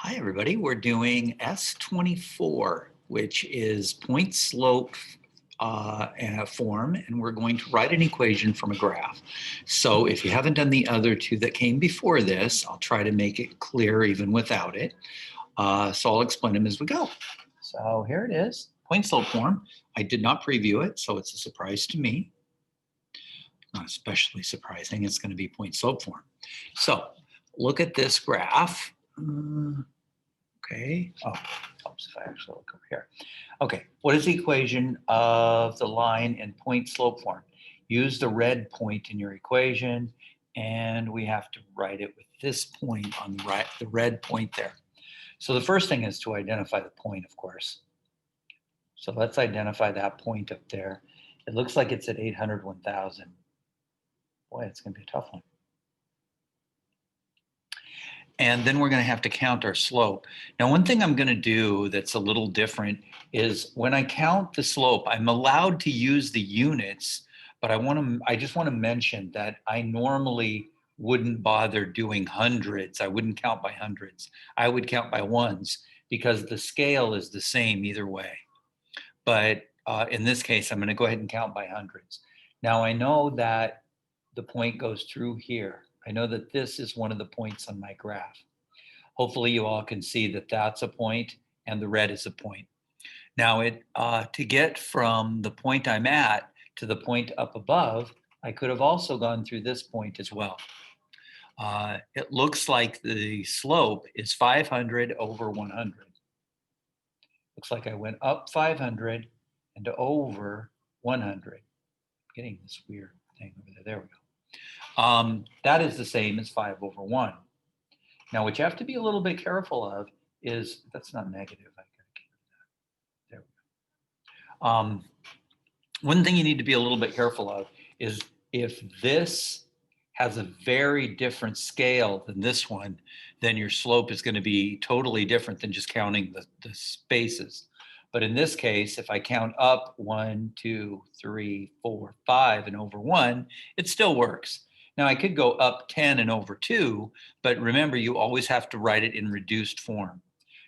Hi, everybody. We're doing S.24, which is point slope form, and we're going to write an equation from a graph. So if you haven't done the other two that came before this, I'll try to make it clear even without it. So I'll explain them as we go. So here it is, point slope form. I did not preview it, so it's a surprise to me. Not especially surprising, it's going to be point slope form. So look at this graph. Okay. Oh, helps if I actually look over here. Okay. What is the equation of the line in point slope form? Use the red point in your equation, and we have to write it with this point on the right, the red point there. So the first thing is to identify the point, of course. So let's identify that point up there. It looks like it's at 800, 1000. Boy, it's going to be a tough one. And then we're going to have to count our slope. Now, one thing I'm going to do that's a little different is when I count the slope, I'm allowed to use the units, but I just want to mention that I normally wouldn't bother doing hundreds. I wouldn't count by hundreds. I would count by ones because the scale is the same either way. But in this case, I'm going to go ahead and count by hundreds. Now, I know that the point goes through here. I know that this is one of the points on my graph. Hopefully you all can see that that's a point and the red is a point. Now to get from the point I'm at to the point up above, I could have also gone through this point as well. It looks like the slope is 500 over 100. Looks like I went up 500 and over 100. I'm getting this weird thing over there. There we go. That is the same as 5 over 1. Now, what you have to be a little bit careful of is, that's not negative. I gotta keep that. There we go. One thing you need to be a little bit careful of is if this has a very different scale than this one, then your slope is going to be totally different than just counting the spaces. But in this case, if I count up 1, 2, 3, 4, 5, and over 1, it still works. Now I could go up 10 and over 2, but remember, you always have to write it in reduced form.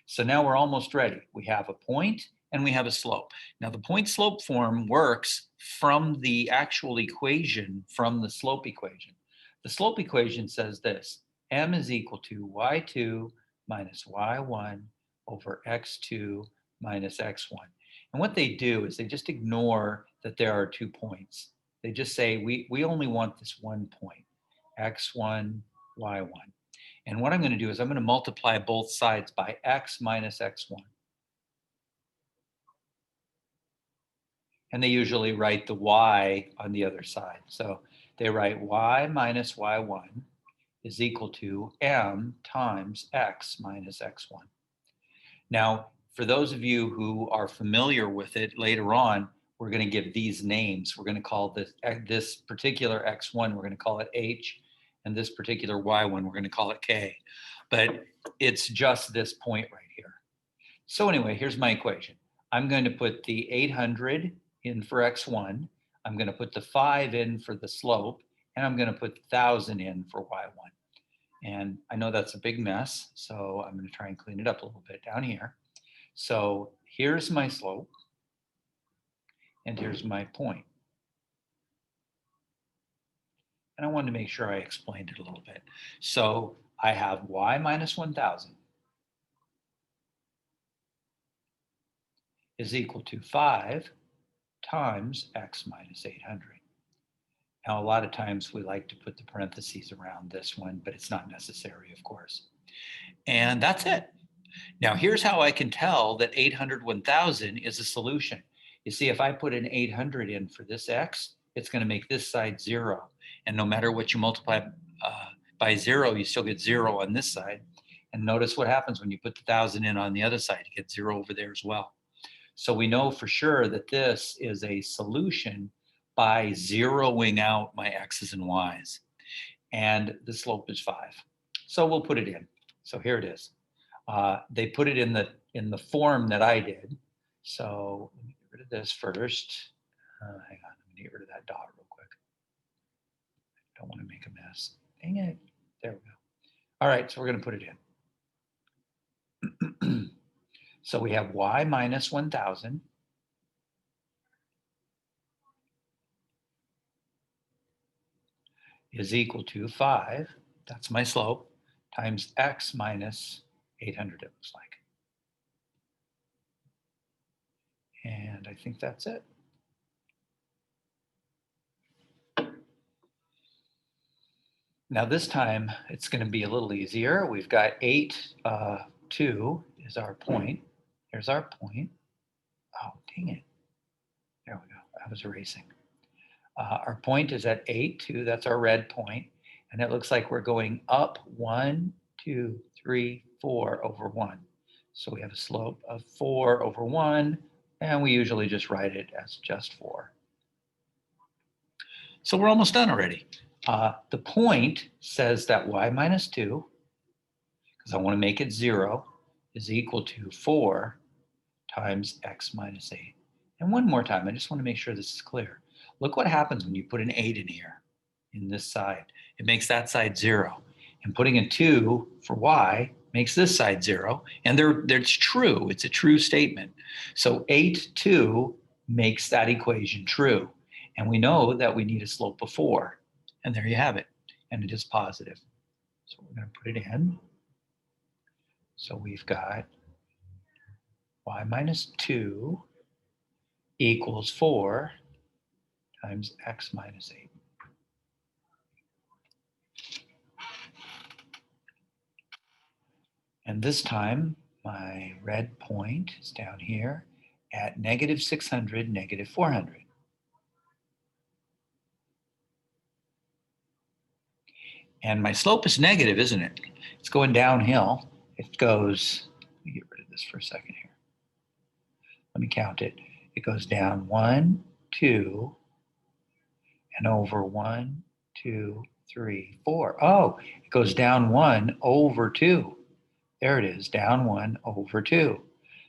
So now we're almost ready. We have a point and we have a slope. Now the point slope form works from the actual equation from the slope equation. The slope equation says this: m is equal to y2 minus y1 over x2 minus x1. And what they do is they just ignore that there are 2 points. They just say, we only want this one point, x1, y1. And what I'm going to do is I'm going to multiply both sides by x minus x1. And they usually write the y on the other side. So they write y minus y1 is equal to m times x minus x1. Now, for those of you who are familiar with it, later on, we're going to give these names. We're going to call this particular x1, we're going to call it h, and this particular y1, we're going to call it k. But it's just this point right here. So anyway, here's my equation. I'm going to put the 800 in for x1. I'm going to put the 5 in for the slope, and I'm going to put 1,000 in for y1. And I know that's a big mess, so I'm going to try and clean it up a little bit down here. So here's my slope, and here's my point. And I wanted to make sure I explained it a little bit. So I have y minus 1,000 is equal to 5 times x minus 800. Now, a lot of times we like to put the parentheses around this one, but it's not necessary, of course. And that's it. Now, here's how I can tell that 800, 1000 is a solution. You see, if I put an 800 in for this x, it's going to make this side 0. And no matter what you multiply by 0, you still get 0 on this side. And notice what happens when you put the 1000 in on the other side. You get 0 over there as well. So we know for sure that this is a solution by zeroing out my x's and y's. And the slope is 5. So we'll put it in. So here it is. They put it in the form that I did. So let me get rid of this first. Hang on, let me get rid of that dot real quick. I don't want to make a mess. Dang it. There we go. All right, so we're going to put it in. So we have y minus 1,000 is equal to 5, that's my slope, times x minus 800, it looks like. And I think that's it. Now this time it's going to be a little easier. We've got 8, 2 is our point. Here's our point. Oh, dang it. There we go. I was erasing. Our point is at 8, 2. That's our red point. And it looks like we're going up 1, 2, 3, 4 over 1. So we have a slope of 4 over 1. And we usually just write it as just 4. So we're almost done already. The point says that y minus 2, because I want to make it 0, is equal to 4 times x minus 8. And one more time, I just want to make sure this is clear. Look what happens when you put an 8 in here, in this side. It makes that side 0. And putting a 2 for y makes this side 0. And it's true. It's a true statement. So 8, 2 makes that equation true. And we know that we need a slope of 4. And there you have it. And it is positive. So we're going to put it in. So we've got y minus 2 equals 4 times x minus 8. And this time, my red point is down here at negative 600, negative 400. And my slope is negative, isn't it? It's going downhill. It goes, let me get rid of this for a second here. Let me count it. It goes down 1, 2, and over 1, 2, 3, 4. Oh, it goes down 1 over 2. There it is, down 1 over 2.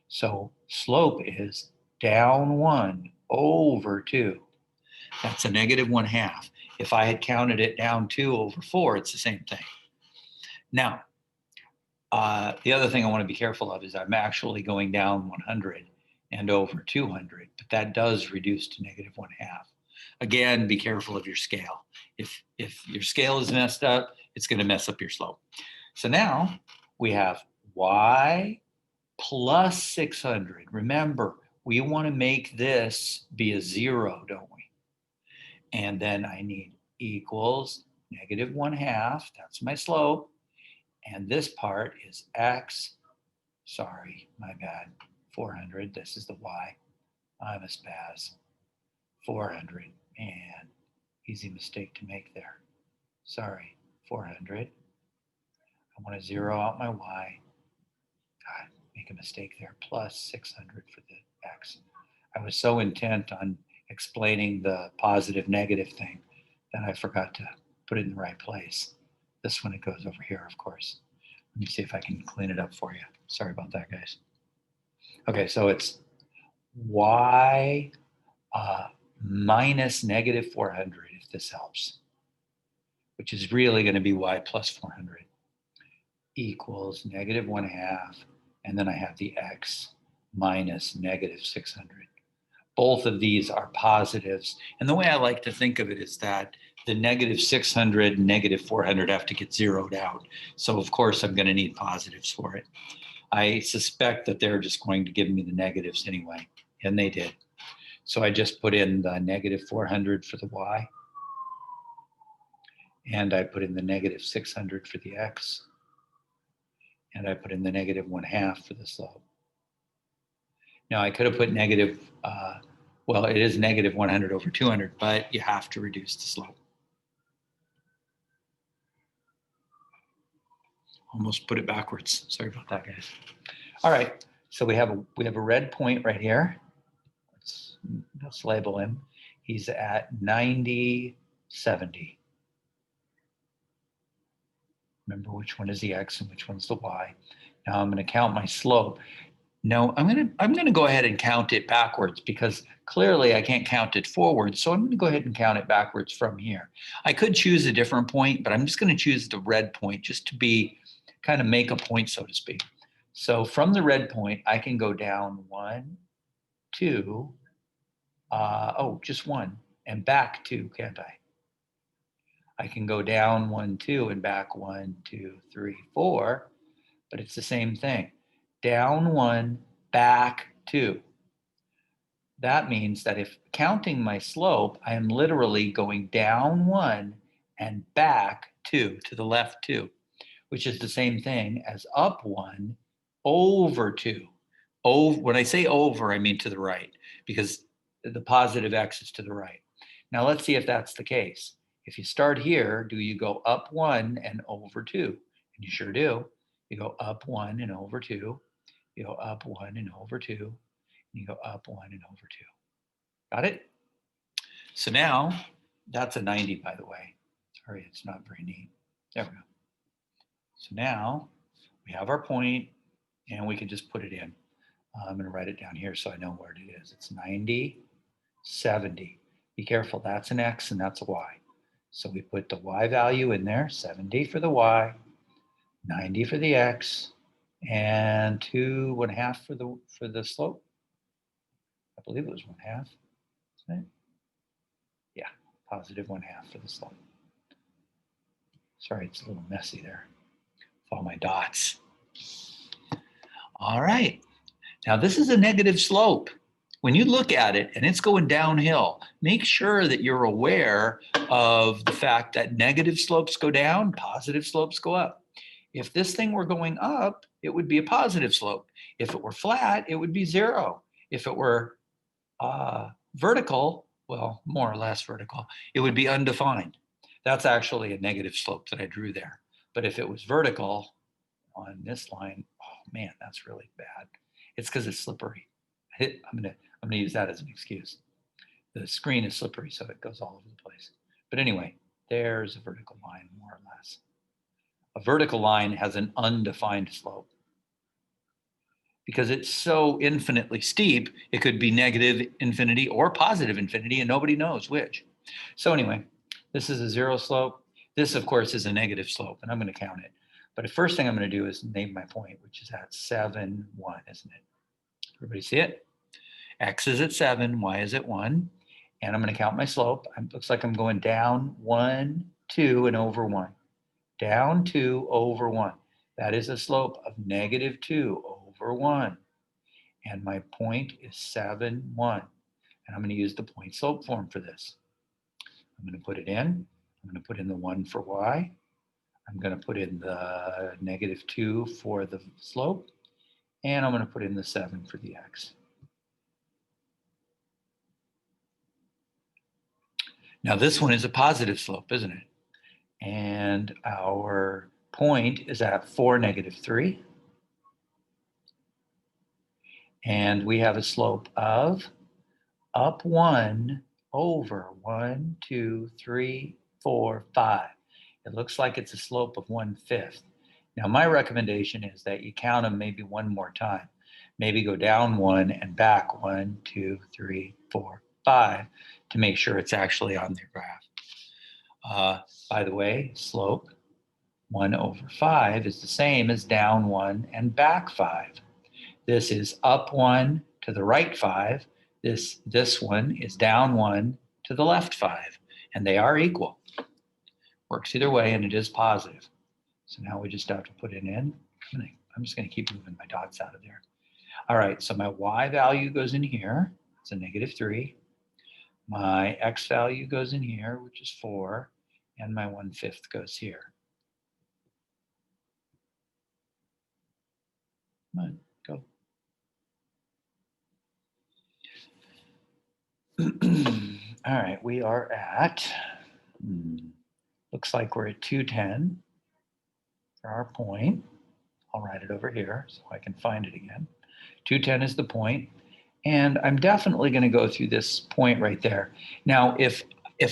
So slope is down 1 over 2. That's a negative 1/2. If I had counted it down 2 over 4, it's the same thing. Now, the other thing I want to be careful of is I'm actually going down 100 and over 200, but that does reduce to negative 1/2. Again, be careful of your scale. If your scale is messed up, it's going to mess up your slope. So now we have y plus 600. Remember, we want to make this be a 0, don't we? And then I need equals negative 1/2. That's my slope. And this part is x. Sorry, my bad. 400. This is the y. I'm a spaz. 400. Man, easy mistake to make there. Sorry, 400. I want to zero out my y. God, make a mistake there. Plus 600 for the x. I was so intent on explaining the positive negative thing that I forgot to put it in the right place. This one, it goes over here, of course. Let me see if I can clean it up for you. Sorry about that, guys. Okay, so it's y minus negative 400, if this helps, which is really going to be y plus 400, equals negative 1/2, and then I have the x minus negative 600. Both of these are positives. And the way I like to think of it is that the negative 600 and negative 400 have to get zeroed out. So of course I'm going to need positives for it. I suspect that they're just going to give me the negatives anyway, and they did. So I just put in the negative 400 for the y, and I put in the negative 600 for the x, and I put in the negative 1/2 for the slope. Now I could have put negative, well, it is negative 100 over 200, but you have to reduce the slope. Almost put it backwards. Sorry about that, guys. All right, so we have a red point right here. Let's label him. He's at 90, 70. Remember which one is the x and which one's the y. Now I'm going to count my slope. No, I'm going to go ahead and count it backwards because clearly I can't count it forward. So I'm going to go ahead and count it backwards from here. I could choose a different point, but I'm just going to choose the red point just to be kind of make a point, so to speak. So from the red point, I can go down 1, 2, just 1, and back 2, can't I? I can go down 1, 2, and back 1, 2, 3, 4, but it's the same thing. Down 1, back 2. That means that if counting my slope, I am literally going down 1 and back 2, to the left 2, which is the same thing as up 1 over 2. When I say over, I mean to the right, because the positive x is to the right. Now let's see if that's the case. If you start here, do you go up 1 and over 2? And you sure do. You go up 1 and over 2. You go up 1 and over 2. And you go up 1 and over 2. Got it? So now, that's a 90, by the way. Sorry, it's not very neat. There we go. So now, we have our point, and we can just put it in. I'm going to write it down here so I know where it is. It's 90, 70. Be careful, that's an x and that's a y. So we put the y value in there, 70 for the y, 90 for the x, and 2, 1/2 for the slope. I believe it was 1/2. Isn't it? Yeah, positive 1/2 for the slope. Sorry, it's a little messy there with all my dots. All right. Now this is a negative slope. When you look at it and it's going downhill, make sure that you're aware of the fact that negative slopes go down, positive slopes go up. If this thing were going up, it would be a positive slope. If it were flat, it would be 0. If it were vertical, well, more or less vertical, it would be undefined. That's actually a negative slope that I drew there. But if it was vertical on this line, oh man, that's really bad. It's because it's slippery. I'm gonna use that as an excuse. The screen is slippery, so it goes all over the place. But anyway, there's a vertical line, more or less. A vertical line has an undefined slope. Because it's so infinitely steep, it could be negative infinity or positive infinity, and nobody knows which. So anyway, this is a 0 slope. This, of course, is a negative slope, and I'm going to count it. But the first thing I'm going to do is name my point, which is at 7, 1, isn't it? Everybody see it? X is at 7, Y is at 1. And I'm going to count my slope. It looks like I'm going down 1, 2, and over 1. Down 2, over 1. That is a slope of negative 2 over 1. And my point is 7, 1. And I'm going to use the point slope form for this. I'm going to put it in. I'm going to put in the 1 for y. I'm going to put in the negative 2 for the slope. And I'm going to put in the 7 for the x. Now this one is a positive slope, isn't it? And our point is at 4, negative 3. And we have a slope of up 1 over 1, 2, 3, 4, 5. It looks like it's a slope of 1/5. Now my recommendation is that you count them maybe one more time. Maybe go down 1 and back 1, 2, 3, 4, 5 to make sure it's actually on their graph. By the way, slope 1 over 5 is the same as down 1 and back 5. This is up 1 to the right 5. This one is down 1 to the left 5. And they are equal. Works either way, and it is positive. So now we just have to put it in. I'm just going to keep moving my dots out of there. All right, so my y value goes in here. It's a negative 3. My x value goes in here, which is 4. And my 1/5 goes here. Come on, go. All right, we are at, looks like we're at 210 for our point. I'll write it over here so I can find it again. 210 is the point. And I'm definitely going to go through this point right there. Now, if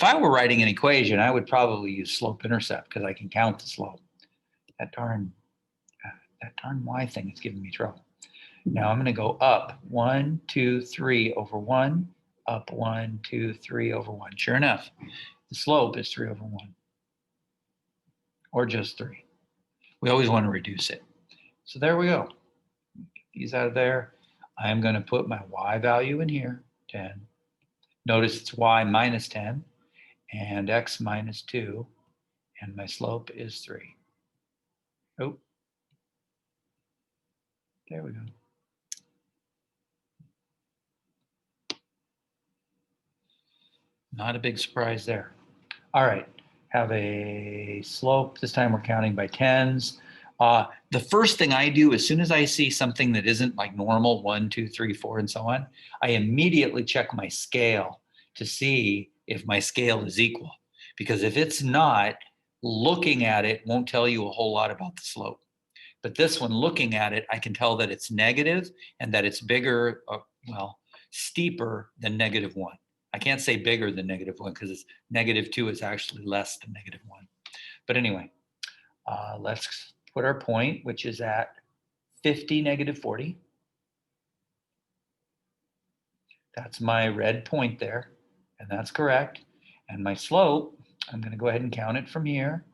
I were writing an equation, I would probably use slope-intercept because I can count the slope. That darn y thing is giving me trouble. Now I'm going to go up 1, 2, 3 over 1, up 1, 2, 3 over 1. Sure enough, the slope is 3 over 1, or just 3. We always want to reduce it. So there we go. these out of there. I'm going to put my y value in here, 10. Notice it's y minus 10 and x minus 2, and my slope is 3. Oh, there we go. Not a big surprise there. All right, have a slope. This time we're counting by tens. The first thing I do as soon as I see something that isn't like normal, 1, 2, 3, 4, and so on, I immediately check my scale to see if my scale is equal. Because if it's not, looking at it won't tell you a whole lot about the slope. But this one, looking at it, I can tell that it's negative and that it's bigger, well, steeper than -1. I can't say bigger than -1 because it's -2 is actually less than -1. But anyway, let's put our point, which is at 50, -40. That's my red point there, and that's correct. And my slope, I'm going to go ahead and count it from here.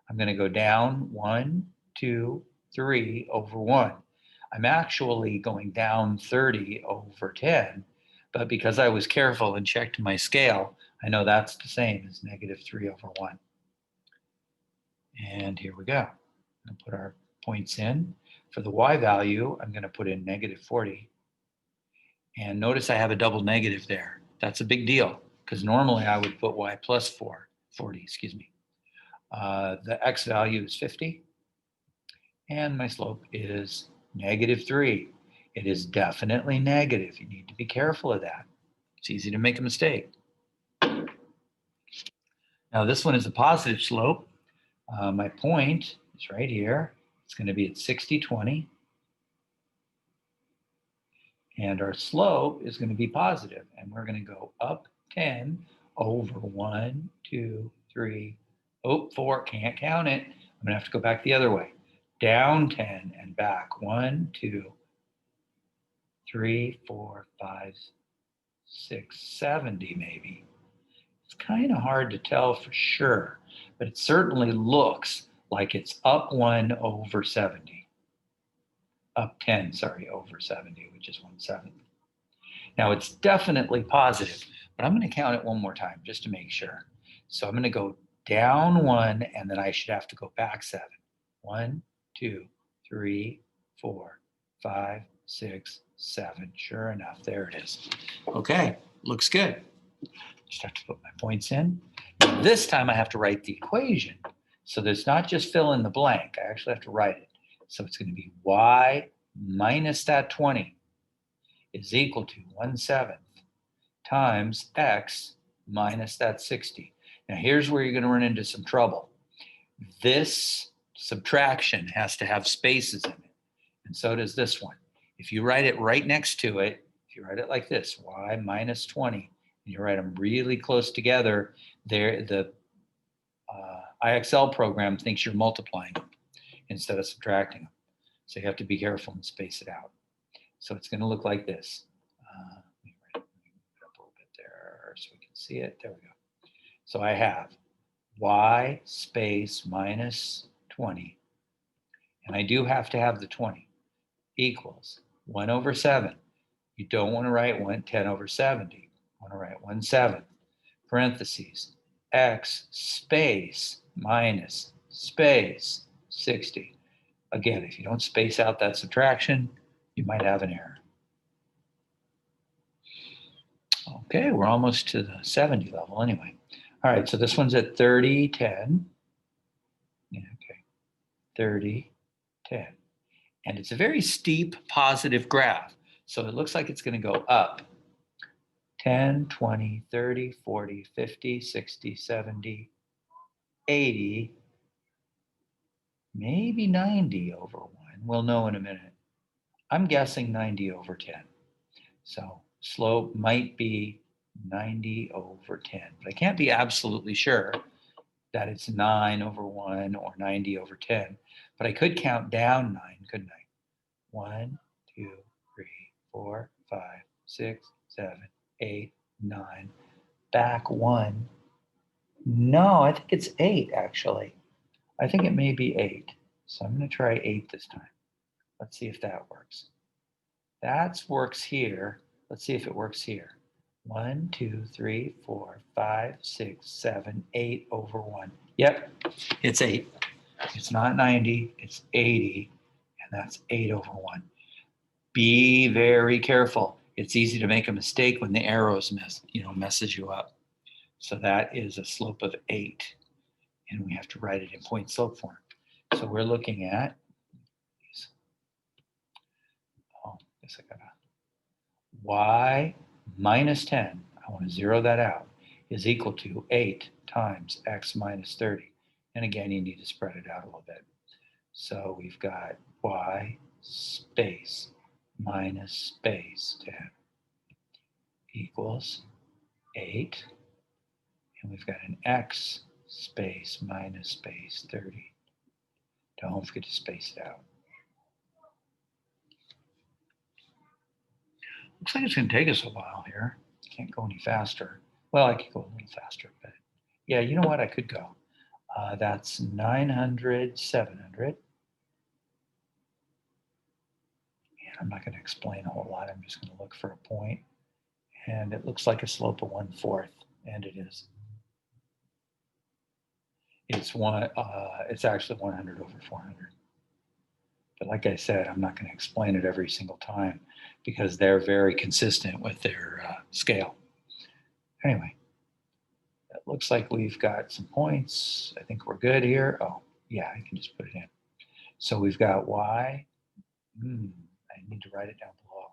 I'm going to go down 1, 2, 3 over 1. I'm actually going down 30 over 10, but because I was careful and checked my scale, I know that's the same as -3 over 1. And here we go. I'm going to put our points in. For the y value, I'm going to put in -40. And notice I have a double negative there. That's a big deal because normally I would put y plus 40, excuse me. The x value is 50. And my slope is -3. It is definitely negative. You need to be careful of that. It's easy to make a mistake. Now this one is a positive slope. My point is right here. It's going to be at 60, 20. And our slope is going to be positive. And we're going to go up 10 over 1, 2, 3, 4. Can't count it. I'm going to have to go back the other way. Down 10 and back 1, 2, 3, 4, 5, 6, 70 maybe. It's kind of hard to tell for sure, but it certainly looks like it's up 1 over 70. Up 10, sorry, over 70, which is 1/7. Now it's definitely positive, but I'm going to count it one more time just to make sure. So I'm going to go down 1, and then I should have to go back 7. 1, 2, 3, 4, 5, 6, 7. Sure enough, there it is. Okay, looks good. Just have to put my points in. Now, this time I have to write the equation. So there's not just fill in the blank. I actually have to write it. So it's going to be y minus that 20 is equal to 1/7 times x minus that 60. Now here's where you're going to run into some trouble. This subtraction has to have spaces in it, and so does this one. If you write it right next to it, if you write it like this, y minus 20, and you write them really close together, the IXL program thinks you're multiplying them instead of subtracting them. So you have to be careful and space it out. So it's going to look like this. Let me write it up a little bit there so we can see it. There we go. So I have y space minus 20, and I do have to have the 20, equals 1 over 7. You don't want to write 10 over 70. You want to write 1/7, parentheses, x space minus space 60. Again, if you don't space out that subtraction, you might have an error. Okay, we're almost to the 70 level anyway. All right, so this one's at 30, 10. Yeah, okay, 30, 10. And it's a very steep positive graph. So it looks like it's going to go up 10, 20, 30, 40, 50, 60, 70, 80, maybe 90 over 1. We'll know in a minute. I'm guessing 90 over 10. So slope might be 90 over 10. But I can't be absolutely sure that it's 9 over 1 or 90 over 10. But I could count down 9, couldn't I? 1, 2, 3, 4, 5, 6, 7, 8, 9. Back 1. No, I think it's 8 actually. I think it may be 8. So I'm going to try 8 this time. Let's see if that works. That works here. Let's see if it works here. 1, 2, 3, 4, 5, 6, 7, 8 over 1. Yep, it's 8. It's not 90, it's 80, and that's 8 over 1. Be very careful. It's easy to make a mistake when the arrows messes you up. So that is a slope of 8, and we have to write it in point slope form. So we're looking at, oh, guess I gotta, y minus 10, I want to zero that out, is equal to 8 times x minus 30. And again, you need to spread it out a little bit. So we've got y space minus space 10 equals 8. And we've got an x space minus space 30. Don't forget to space it out. Looks like it's going to take us a while here. Can't go any faster. Well, I could go a little faster, but yeah, you know what? I could go. That's 900, 700. And I'm not going to explain a whole lot. I'm just going to look for a point. And it looks like a slope of 1/4, and it is. It's actually 100 over 400. But like I said, I'm not going to explain it every single time because they're very consistent with their scale. Anyway, it looks like we've got some points. I think we're good here. Oh, yeah, I can just put it in. So we've got y. I need to write it down below.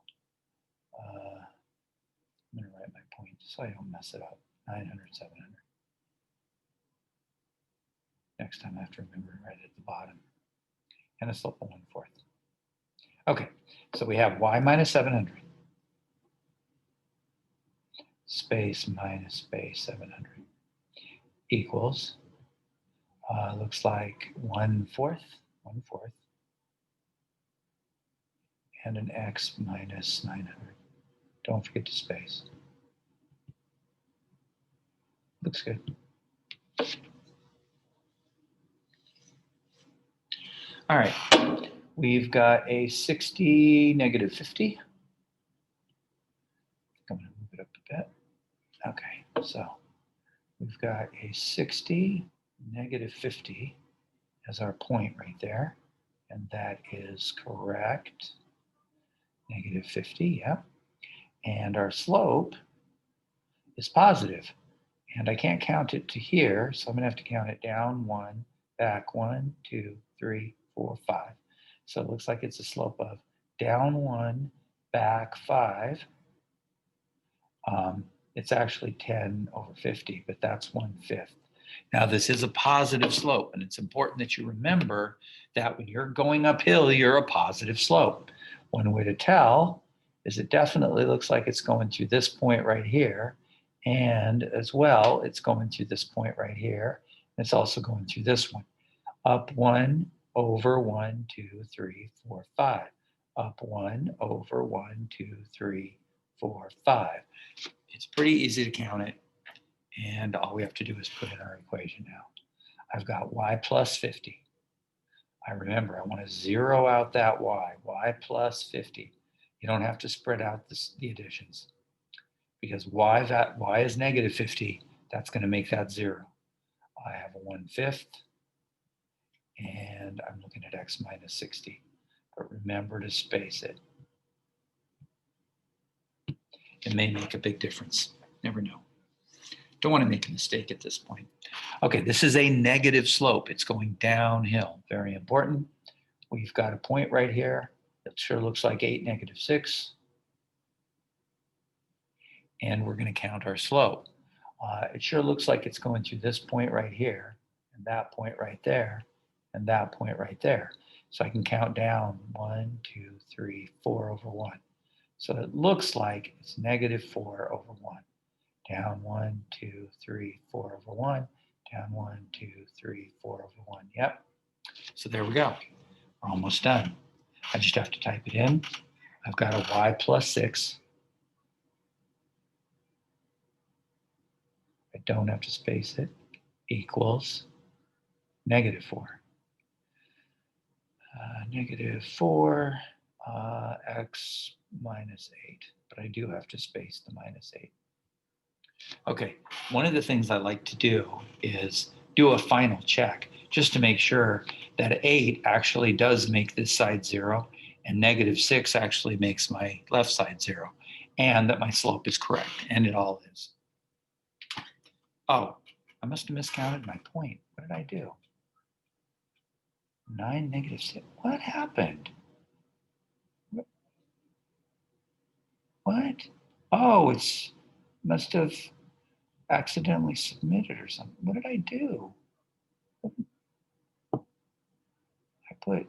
I'm going to write my point so I don't mess it up. 900, 700. Next time I have to remember to write it at the bottom. And a slope of 1/4. Okay, so we have y minus 700 space minus space 700 equals, looks like 1/4, and an x minus 900. Don't forget to space. Looks good. All right, we've got a 60, negative 50. I'm going to move it up a bit. Okay, so we've got a 60, negative 50 as our point right there. And that is correct. Negative 50, yeah. And our slope is positive. And I can't count it to here, so I'm going to have to count it down 1, back 1, 2, 3, 4, 5. So it looks like it's a slope of down 1, back 5. It's actually 10 over 50, but that's 1/5. Now, this is a positive slope, and it's important that you remember that when you're going uphill, you're a positive slope. One way to tell is it definitely looks like it's going through this point right here, and as well, it's going through this point right here. It's also going through this one. Up 1 over 1, 2, 3, 4, 5. Up 1 over 1, 2, 3, 4, 5. It's pretty easy to count it, and all we have to do is put in our equation now. I've got y plus 50. I remember, I want to zero out that y plus 50. You don't have to spread out the additions because y is negative 50. That's going to make that 0. I have a 1/5, and I'm looking at x minus 60. But remember to space it. It may make a big difference. Never know. Don't want to make a mistake at this point. Okay, this is a negative slope. It's going downhill. Very important. We've got a point right here. It sure looks like 8, negative 6. And we're going to count our slope. It sure looks like it's going through this point right here, and that point right there, and that point right there. So I can count down 1, 2, 3, 4 over 1. So it looks like it's negative 4 over 1. Down 1, 2, 3, 4 over 1. Down 1, 2, 3, 4 over 1. Yep. So there we go. We're almost done. I just have to type it in. I've got a y plus 6. I don't have to space it. Equals negative 4. Negative 4, x minus 8, but I do have to space the minus 8. Okay, one of the things I like to do is do a final check just to make sure that 8 actually does make this side 0 and -6 actually makes my left side 0 and that my slope is correct, and it all is. Oh, I must have miscounted my point. What did I do? 9 -6. What happened? What? Oh, it's must have accidentally submitted or something. What did I do? Did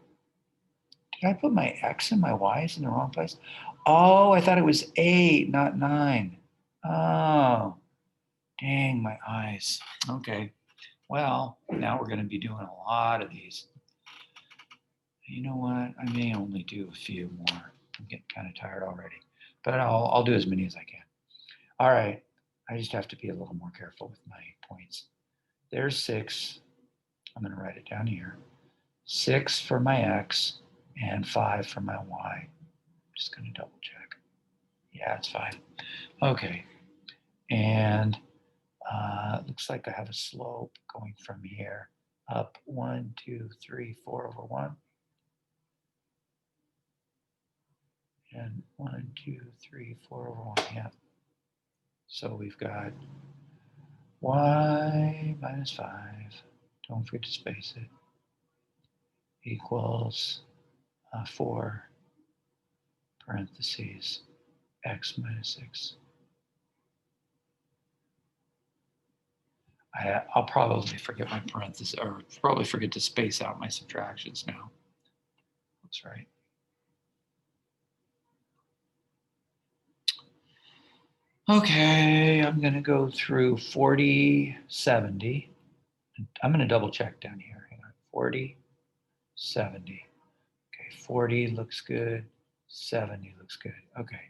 I put my X and my Y's in the wrong place? Oh, I thought it was 8, not 9. Oh, dang my eyes. Okay. Well, now we're going to be doing a lot of these. You know what? I may only do a few more. I'm getting kind of tired already, but I'll do as many as I can. All right. I just have to be a little more careful with my points. There's 6. I'm going to write it down here. 6 for my X and 5 for my Y. Just going to double check. Yeah, it's 5. Okay. And it looks like I have a slope going from here up 1, 2, 3, 4 over 1. And 1, 2, 3, 4 over 1. Yeah. So we've got Y minus 5. Don't forget to space it. Equals 4 parentheses X minus 6. I'll probably forget my parentheses, or probably forget to space out my subtractions now. That's right. Okay, I'm going to go through 40, 70. I'm going to double check down here. Hang on. 40, 70. Okay, 40 looks good. 70 looks good. Okay.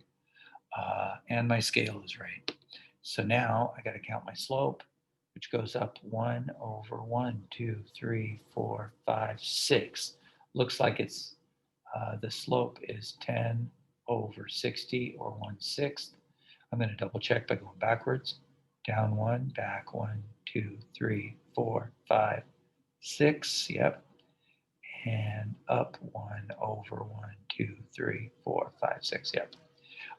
And my scale is right. So now I got to count my slope, which goes up 1 over 1, 2, 3, 4, 5, 6. Looks like it's the slope is 10 over 60 or 1/6. I'm going to double check by going backwards. Down 1, back 1, 2, 3, 4, 5, 6. Yep. And up 1 over 1, 2, 3, 4, 5, 6. Yep.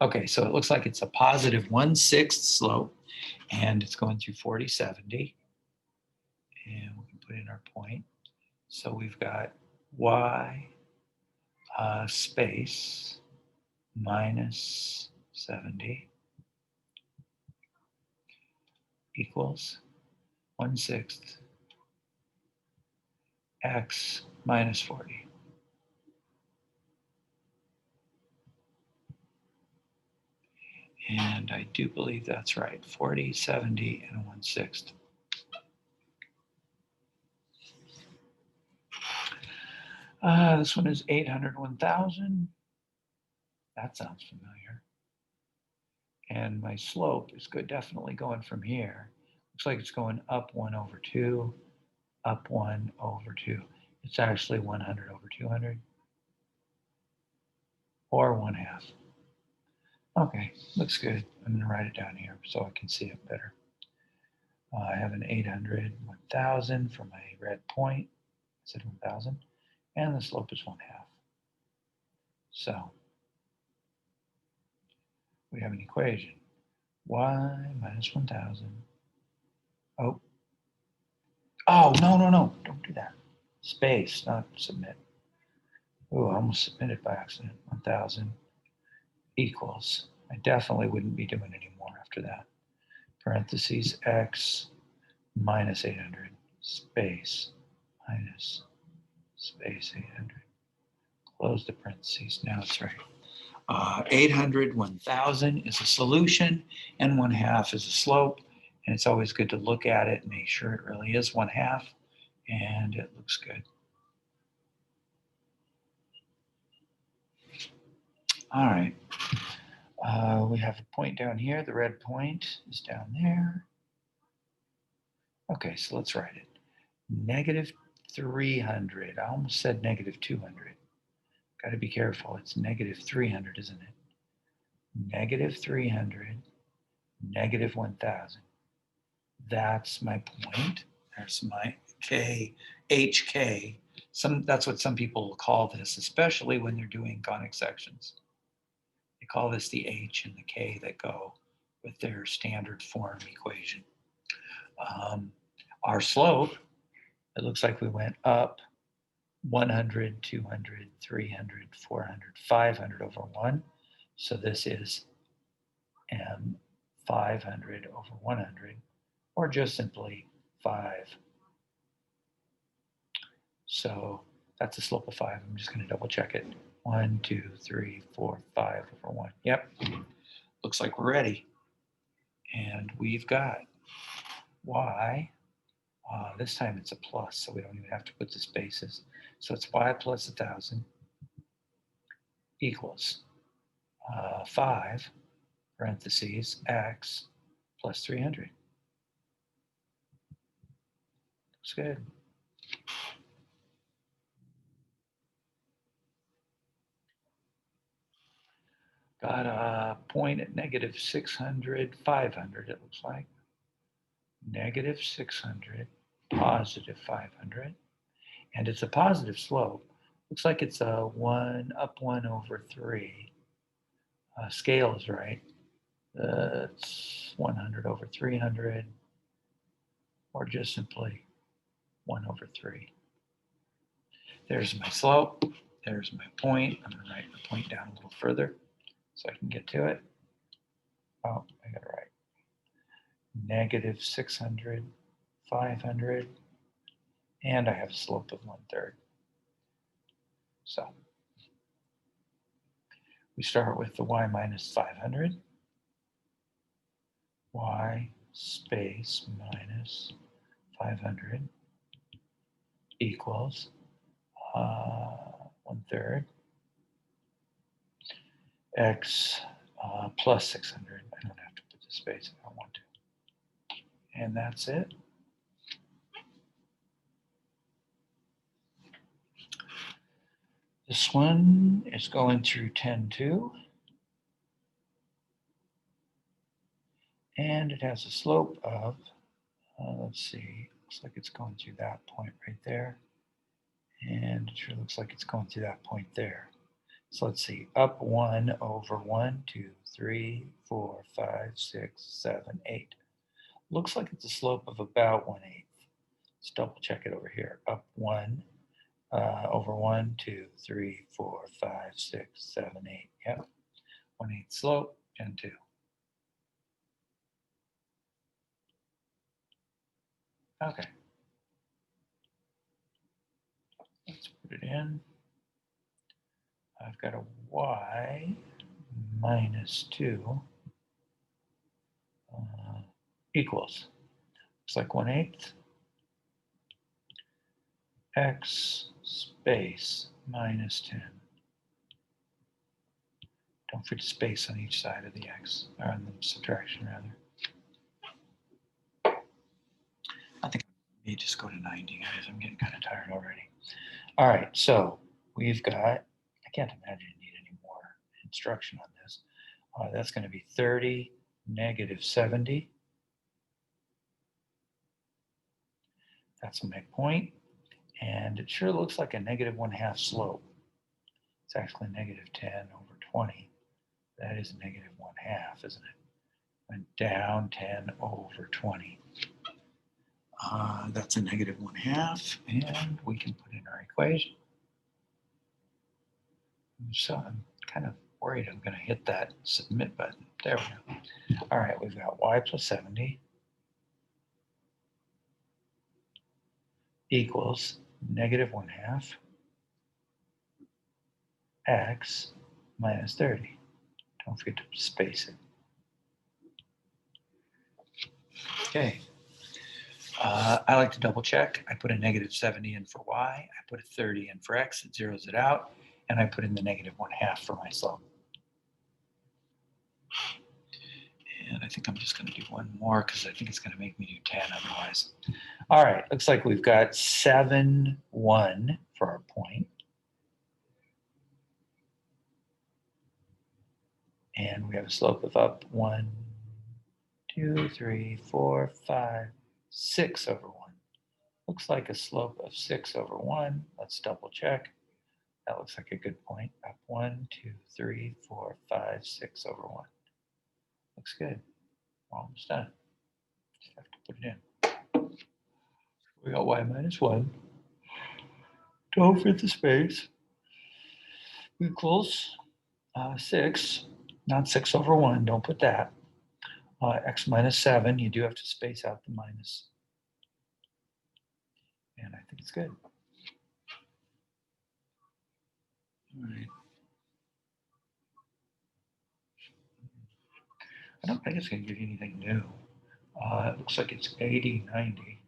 Okay, so it looks like it's a positive 1/6 slope, and it's going through 40, 70. And we can put in our point. So we've got Y space minus 70 equals 1/6 X minus 40. And I do believe that's right. 40, 70, and 1/6. This one is 800, 1,000. That sounds familiar. And my slope is good, definitely going from here. Looks like it's going up 1 over 2, up 1 over 2. It's actually 100 over 200, or 1/2. Okay, looks good. I'm going to write it down here so I can see it better. I have an 800, 1,000 for my red point. I said 1,000. And the slope is 1/2. So we have an equation. Y minus 1,000. Oh, no. Don't do that. Space, not submit. Oh, I almost submitted by accident. 1,000 equals. I definitely wouldn't be doing any more after that. Parentheses X minus 800. Space minus space 800. Close the parentheses. Now it's right. 800, 1,000 is a solution, and 1/2 is a slope. And it's always good to look at it and make sure it really is 1/2, and it looks good. All right. We have a point down here. The red point is down there. Okay, so let's write it. Negative 300. I almost said negative 200. Got to be careful. It's negative 300, isn't it? negative 300, negative 1,000. That's my point. There's my K, HK. That's what some people will call this, especially when they're doing conic sections. They call this the H and the K that go with their standard form equation. Our slope, it looks like we went up 100, 200, 300, 400, 500 over 1. So this is m 500 over 100, or just simply 5. So that's a slope of 5. I'm just going to double check it. 1, 2, 3, 4, 5 over 1. Yep. Looks like we're ready. And we've got y. This time it's a plus, so we don't even have to put the spaces. So it's y plus 1,000 equals 5, parentheses, x plus 300. Looks good. Got a point at negative 600, 500, it looks like. Negative 600, positive 500. And it's a positive slope. Looks like it's a 1 up 1 over 3. Scale is right. It's 100 over 300, or just simply 1 over 3. There's my slope. There's my point. I'm going to write the point down a little further so I can get to it. Oh, I got it right. Negative 600, 500, and I have a slope of 1/3. So we start with the y minus 500. Y space minus 500 equals 1/3 x plus 600. I don't have to put the space if I want to. And that's it. This one is going through 10-2. And it has a slope of, let's see, looks like it's going through that point right there. And it sure looks like it's going through that point there. So let's see, up 1 over 1, 2, 3, 4, 5, 6, 7, 8. Looks like it's a slope of about 1/8. Let's double check it over here. Up 1 over 1, 2, 3, 4, 5, 6, 7, 8. Yep, 1/8 slope and 2. Okay. Let's put it in. I've got a y minus 2 equals, looks like 1/8 x space minus 10. Don't forget space on each side of the x, or on the subtraction rather. I think I may just go to 90, guys. I'm getting kind of tired already. All right, so we've got, I can't imagine you need any more instruction on this. That's going to be 30, negative 70. That's my point. And it sure looks like a negative 1/2 slope. It's actually negative 10 over 20. That is negative 1/2, isn't it? Went down 10 over 20. That's a negative 1/2, and we can put in our equation. So I'm kind of worried I'm going to hit that submit button. There we go. All right, we've got y plus 70 equals negative 1/2 x minus 30. Don't forget to space it. Okay. I like to double check. I put a negative 70 in for y. I put a 30 in for x. It zeroes it out. And I put in the negative 1/2 for my slope. And I think I'm just going to do one more because I think it's going to make me do 10 otherwise. All right. Looks like we've got 7, 1 for our point. And we have a slope of up 1, 2, 3, 4, 5, 6 over 1. Looks like a slope of 6 over 1. Let's double check. That looks like a good point. Up 1, 2, 3, 4, 5, 6 over 1. Looks good. We're almost done. Just have to put it in. We got y minus 1. Don't fit the space. Equals 6. Not 6 over 1. Don't put that. X minus 7. You do have to space out the minus. And I think it's good. All right. I don't think it's going to give you anything new. It looks like it's 80, 90.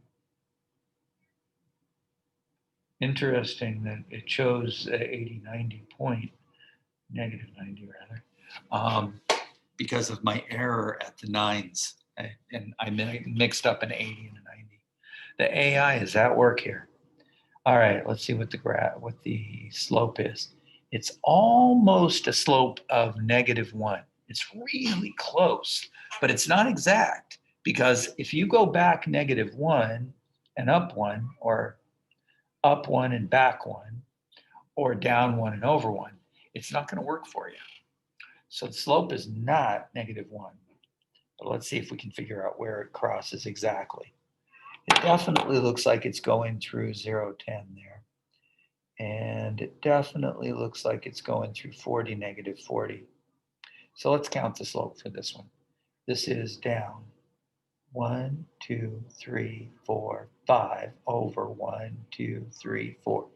Interesting that it chose 80, 90 point, negative 90 rather, because of my error at the 9s. And I mixed up an 80 and a 90. The AI is at work here. All right, let's see what the slope is. It's almost a slope of -1. It's really close, but it's not exact, because if you go back -1 and up 1, or up 1 and back 1, or down 1 and over 1, it's not going to work for you. So the slope is not -1. But let's see if we can figure out where it crosses exactly. It definitely looks like it's going through 0, 10 there. And it definitely looks like it's going through 40, -40. So let's count the slope for this one. This is down 1, 2, 3, 4, 5 over 1, 2, 3, 4.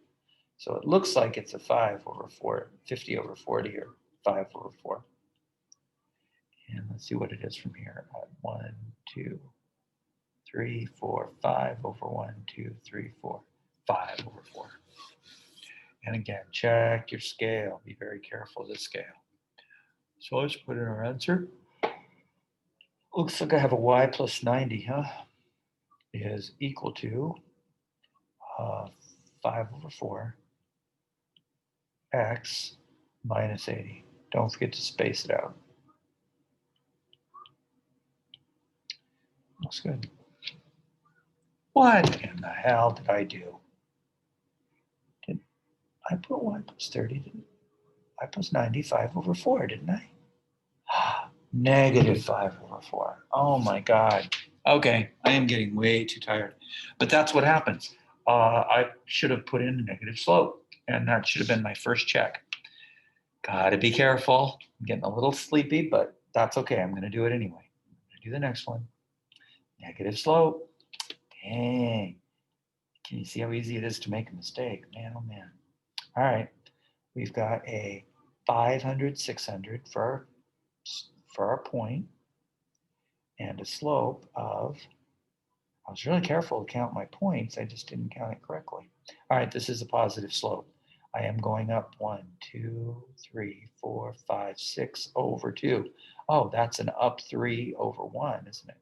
So it looks like it's a 5 over 4, 50 over 40, or 5 over 4. And let's see what it is from here. 1, 2, 3, 4, 5 over 1, 2, 3, 4, 5 over 4. And again, check your scale. Be very careful of the scale. So let's put in our answer. Looks like I have a y plus 90, is equal to 5 over 4 x minus 80. Don't forget to space it out. Looks good. What in the hell did I do? Did I put y plus 30? Didn't I? Plus 95 over 4, didn't I? -5 over 4. Oh my God. Okay, I am getting way too tired. But that's what happens. I should have put in a negative slope, and that should have been my first check. Gotta be careful. I'm getting a little sleepy, but that's okay. I'm going to do it anyway. I'm going to do the next one. Negative slope. Dang. Can you see how easy it is to make a mistake? Man, oh man. All right. We've got a 500, 600 for our point, and a slope of, I was really careful to count my points. I just didn't count it correctly. All right, this is a positive slope. I am going up 1, 2, 3, 4, 5, 6 over 2. Oh, that's an up 3 over 1, isn't it?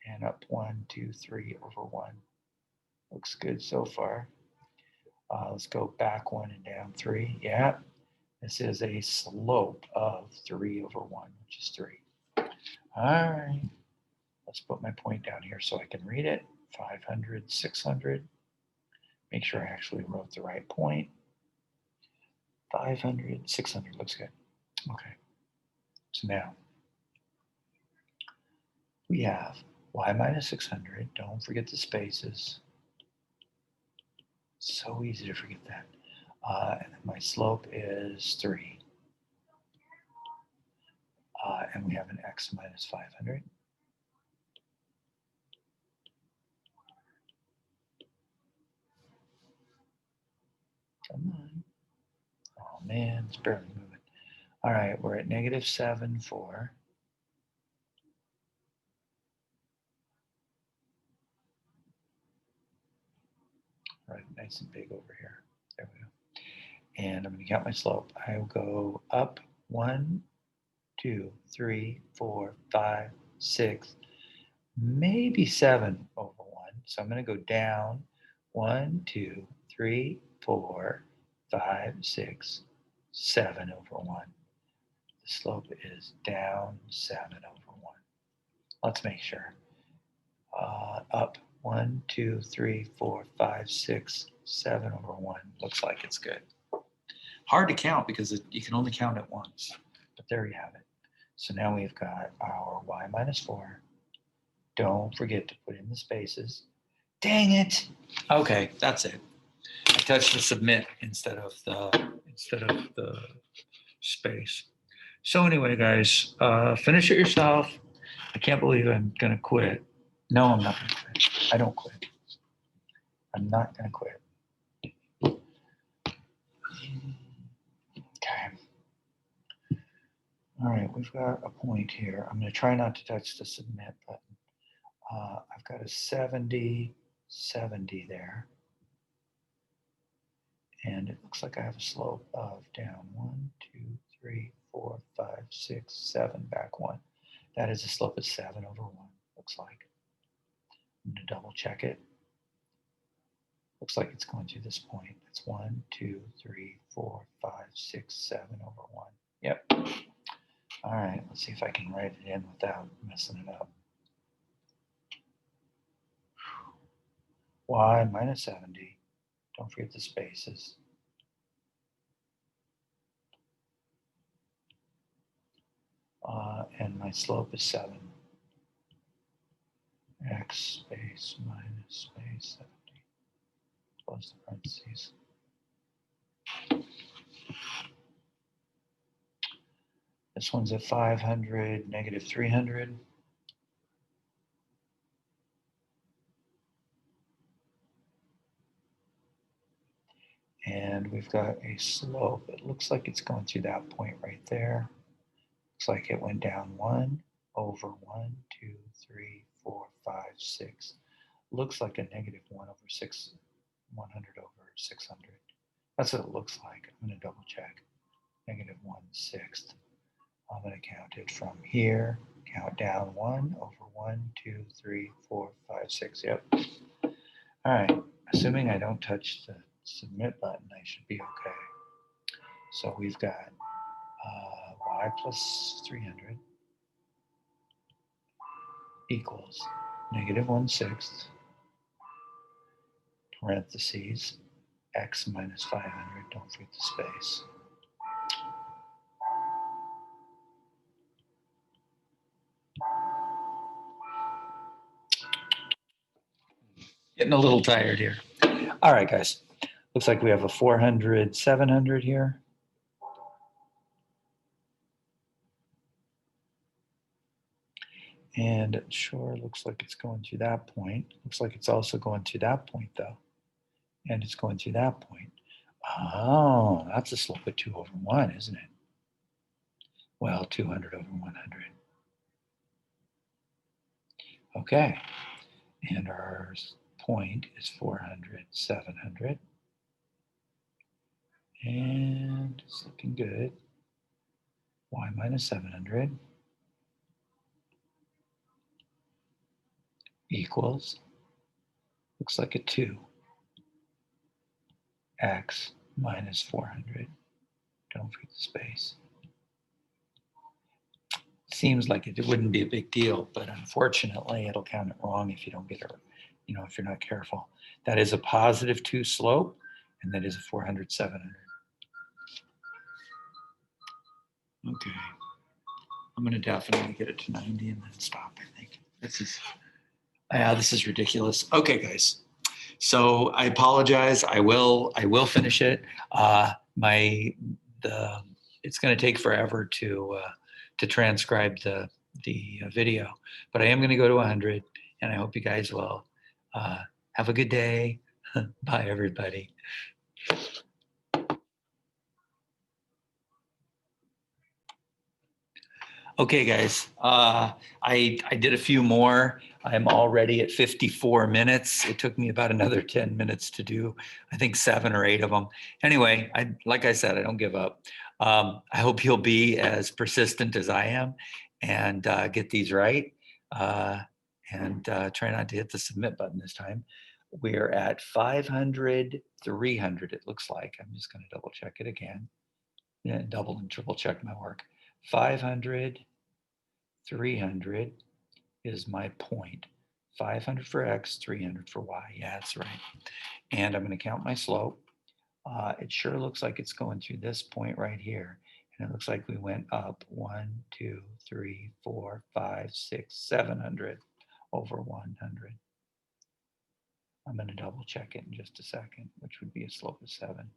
And up 1, 2, 3 over 1. Looks good so far. Let's go back 1 and down 3. Yeah, this is a slope of 3 over 1, which is 3. All right. Let's put my point down here so I can read it. 500, 600. Make sure I actually wrote the right point. 500, 600 looks good. Okay. So now we have y minus 600. Don't forget the spaces. So easy to forget that. And then my slope is 3. And we have an x minus 500. Come on. Oh man, it's barely moving. All right, we're at -7, 4. Right, nice and big over here. There we go. And I'm going to count my slope. I will go up 1, 2, 3, 4, 5, 6, maybe 7 over 1. So I'm going to go down 1, 2, 3, 4, 5, 6, 7 over 1. the slope is down 7 over 1. Let's make sure. Up 1, 2, 3, 4, 5, 6, 7 over 1. Looks like it's good. Hard to count because you can only count it once, but there you have it. So now we've got our y minus 4. Don't forget to put in the spaces. Dang it. Okay, that's it. I touched the submit instead of the space. So anyway, guys, finish it yourself. I can't believe I'm gonna quit. No, I'm not gonna quit. I don't quit. I'm not gonna quit. Okay. All right, we've got a point here. I'm gonna try not to touch the submit button. I've got a 70, 70 there. And it looks like I have a slope of down 1, 2, 3, 4, 5, 6, 7, back 1. That is a slope of 7 over 1, looks like. I'm going to double check it. Looks like it's going through this point. It's 1, 2, 3, 4, 5, 6, 7 over 1. Yep. All right, let's see if I can write it in without messing it up. Y minus 70. Don't forget the spaces. And my slope is 7. X space minus space 70. Close the parentheses. This one's at 500, negative 300. And we've got a slope. It looks like it's going through that point right there. Looks like it went down 1 over 1, 2, 3, 4, 5, 6. Looks like a negative 1 over 6, 100 over 600. That's what it looks like. I'm going to double check. Negative 1/6. I'm going to count it from here. Count down 1 over 1, 2, 3, 4, 5, 6. Yep. All right. Assuming I don't touch the submit button, I should be okay. So we've got y plus 300 equals negative 1/6 parentheses x minus 500. Don't forget the space. Getting a little tired here. All right, guys. Looks like we have a 400, 700 here. And it sure looks like it's going through that point. Looks like it's also going through that point, though. And it's going through that point. Oh, that's a slope of 2 over 1, isn't it? Well, 200 over 100. Okay. And our point is 400, 700. And it's looking good. Y minus 700 equals, looks like a 2. X minus 400. Don't forget the space. Seems like it wouldn't be a big deal, but unfortunately, it'll count it wrong if you don't get it, if you're not careful. That is a positive 2 slope, and that is a 400, 700. Okay. I'm going to definitely get it to 90 and then stop, I think. This is ridiculous. Okay, guys. So I apologize. I will finish it. It's going to take forever to transcribe the video, but I am going to go to 100, and I hope you guys will. Have a good day. Bye, everybody. Okay, guys. I did a few more. I'm already at 54 minutes. It took me about another 10 minutes to do, I think 7 or 8 of them. Anyway, like I said, I don't give up. I hope you'll be as persistent as I am and get these right. And try not to hit the submit button this time. We're at 500, 300, it looks like. I'm just going to double check it again. Yeah, double and triple check my work. 500, 300 is my point. 500 for X, 300 for Y. Yeah, that's right. And I'm going to count my slope. It sure looks like it's going through this point right here. And it looks like we went up 1, 2, 3, 4, 5, 6, 700 over 100. I'm going to double check it in just a second, which would be a slope of 7.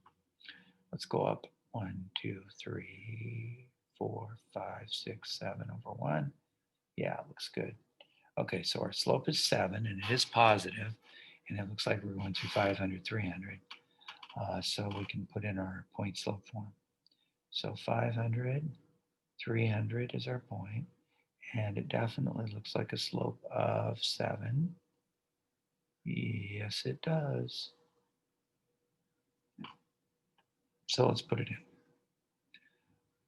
Let's go up 1, 2, 3, 4, 5, 6, 7 over 1. Yeah, it looks good. Okay, so our slope is 7, and it is positive, and it looks like we're going through 500, 300. So we can put in our point slope form. So 500, 300 is our point, and it definitely looks like a slope of 7. Yes, it does. So let's put it in.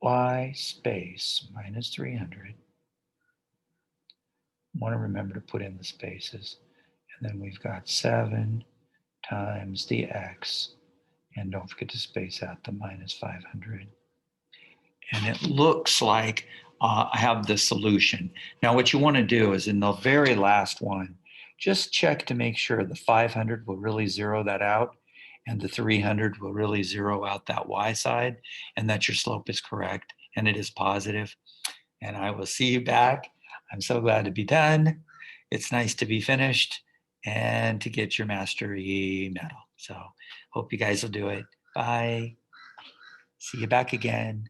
Y space minus 300. Want to remember to put in the spaces. And then we've got 7 times the x, and don't forget to space out the minus 500. And it looks like I have the solution. Now what you want to do is in the very last one, just check to make sure the 500 will really zero that out and the 300 will really zero out that y side, and that your slope is correct and it is positive. And I will see you back. I'm so glad to be done. It's nice to be finished and to get your mastery medal. So hope you guys will do it. Bye. See you back again.